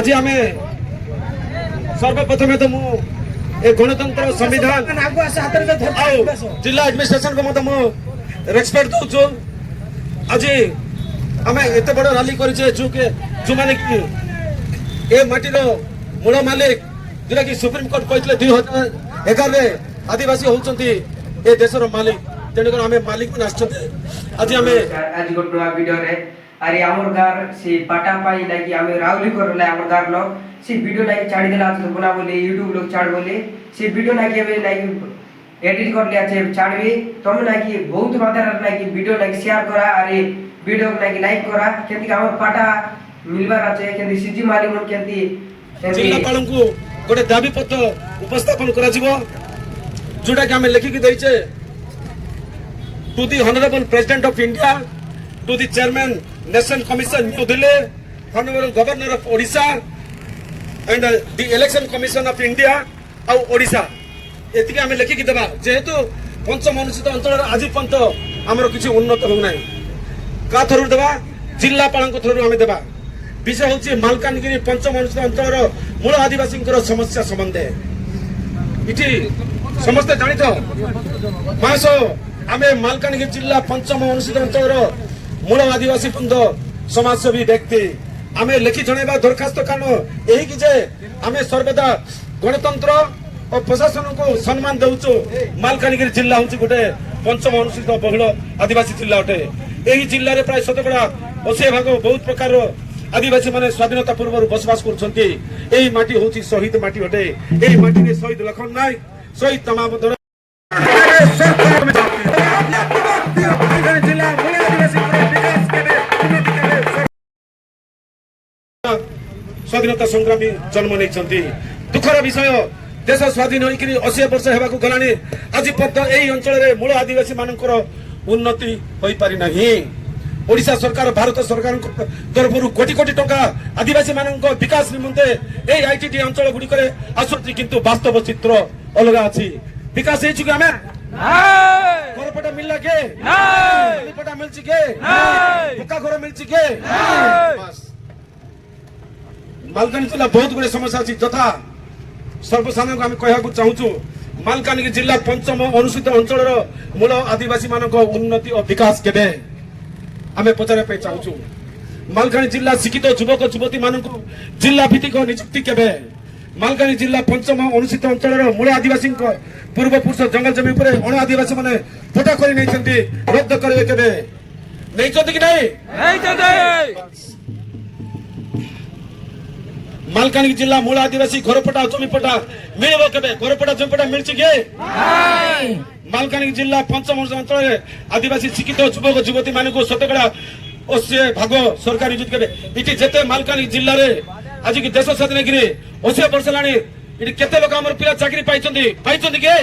आज आम सर्वप्रथमे तो मुझे गणतंत्र संविधान जिला एडमिनिस्ट्रेशन को मत रेस्पेक्ट दौचु। आज आम एत बड़ रैली करे जो मैंने ए माटीर मूल मालिक जोटा कि सुप्रीम कोर्ट कहते 2011 आदिवासी होती ए देशर मालिक तेणुकर आम मालिक मैंने आज आम आज गोटे नुआ वीडियो रे अरे आमर गार से पाटा पाई लागी आमे रावली करले आमर गार लोग से वीडियो लागी छाड़ी देला तो बना बोले यूट्यूब लोग छाड़ बोले से वीडियो लागी अबे लागी एडिट कर लिया छे छाड़बी तुम लागी बहुत मात्रा लागी वीडियो लागी शेयर करा अरे वीडियो लागी लाइक करा केंति आमर पाटा मिलबार আছে केंति सीजी माली मन केंति जिल्लापाल को गोटे दाबी पत्र उपस्थापन करा जिवो जोटा कि हमें लिखि के दैछे to the honourable president of India to the chairman National Commission New Delhi, Honorable Governor of Odisha and the Election Commission of India और ओडिशा एतिके हमें लेखि कि देबा जेहेतु पंचम अनुसूचित अंचल आज पंत हमर किछि उन्नत हो नै का थरु देबा जिल्लापाल को थरु हमें देबा विषय होछि मालकानगिरी पंचम अनुसूचित अंचल मूल आदिवासी समस्या संबंधे इति समस्त जानितो मासो आमे मालकानगिरी जिल्ला पंचम अनुसूचित अंचल मूल आदिवासी बंध समाजसेवी व्यक्ति आम लिखि जणेबा दरखास्त कारण यही कि जे आम सर्वदा गणतंत्र और प्रशासन को सम्मान देउछु। मालकानगिरी जिला हूँ गोटे पंचम अनुसूचित बहुल आदिवासी जिला अटे। यही जिले में प्राय 80% भाग बहुत प्रकार आदिवासी माने स्वाधीनता पूर्व बसवास कर माटी हूँ शहीद माटी अटे। यही माटी शहीद लखन नायक शहीद तमाम स्वाधीनता संग्रामी जन्म नहीं दुखर विषय देश स्वाधीन होकर 80 वर्ष होगा गलानी आज पर्यंत यही अंचल मूल आदिवासी मानकर उन्नति हो पारि नहीं। ओडिशा सरकार भारत सरकार तरफ कोटी कोटी टंका आदिवासी मान विकास निमंते यही आईटीडी अंचल गुड़िक आसुची किंतु वास्तव चित्र अलग अच्छी विकास आम घरपटा मिलला के पटा मिल पक्का घर मिल मालकानगिरी जिला बहुत गुड़े समस्या अच्छी तथा सर्वसाधारण को आम कहूँ चाहूँ मालकानगिरी जिला पंचम अनुसूचित अंचल मूल आदिवासी मान उन्नति और विकास केबे आम पचारे चाहूँ। मालकानगिरी जिला शिक्षित युवक युवती मान जिला भित्तिक नियुक्ति केबे मालकानगिरी जिला पंचम अनुसूचित अंचल मूल आदिवासी पूर्व पुरुष जंगल जमी पर अण आदिवासी मैंने पटा कर रद्द करेंगे केबे नहीं कि नहीं। मालकानगिरी जिला मूल आदिवासी घरपटा जमीपटा मिल के घरपटा जमीपटा मिलचे मालकानगिरी जिला पंचम अंचल आदिवासी शिक्षित युवक युवती मान शतकड़ा 80 भाग सरकारी नियुक्ति के इटी जेते मालकानगिरी जिले में आज की देश स्वाधीन गिरी 80 वर्ष लानी इटी केते लोक हमर पिला चाकरी पाइछन्ती के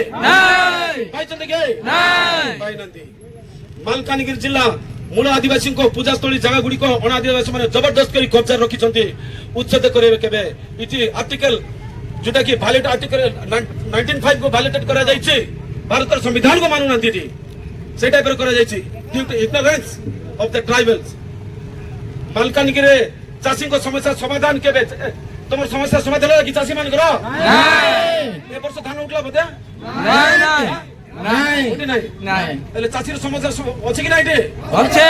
मालकानगिरी जिला मूल आदिवासी को पूजास्थली जगह गुड़ी अण आदिवासी मैंने जबरदस्त कर कब्जा रखी उच्छेद करेंगे केबे इति आर्टिकल जोटा कि वैलिड आर्टिकल 1905 को वैलिडेट करा जायछि भारत संविधान को मानु नांती से टाइप करा जायछि due to ignorance of the tribals. Malkangiri चाषी को समस्या समाधान केबे तुम समस्या समाधान है कि चाषी मान करो नहीं ए वर्ष धान उठला बदे नहीं नहीं नहीं नहीं चाषी समस्या अछि कि नहीं अच्छे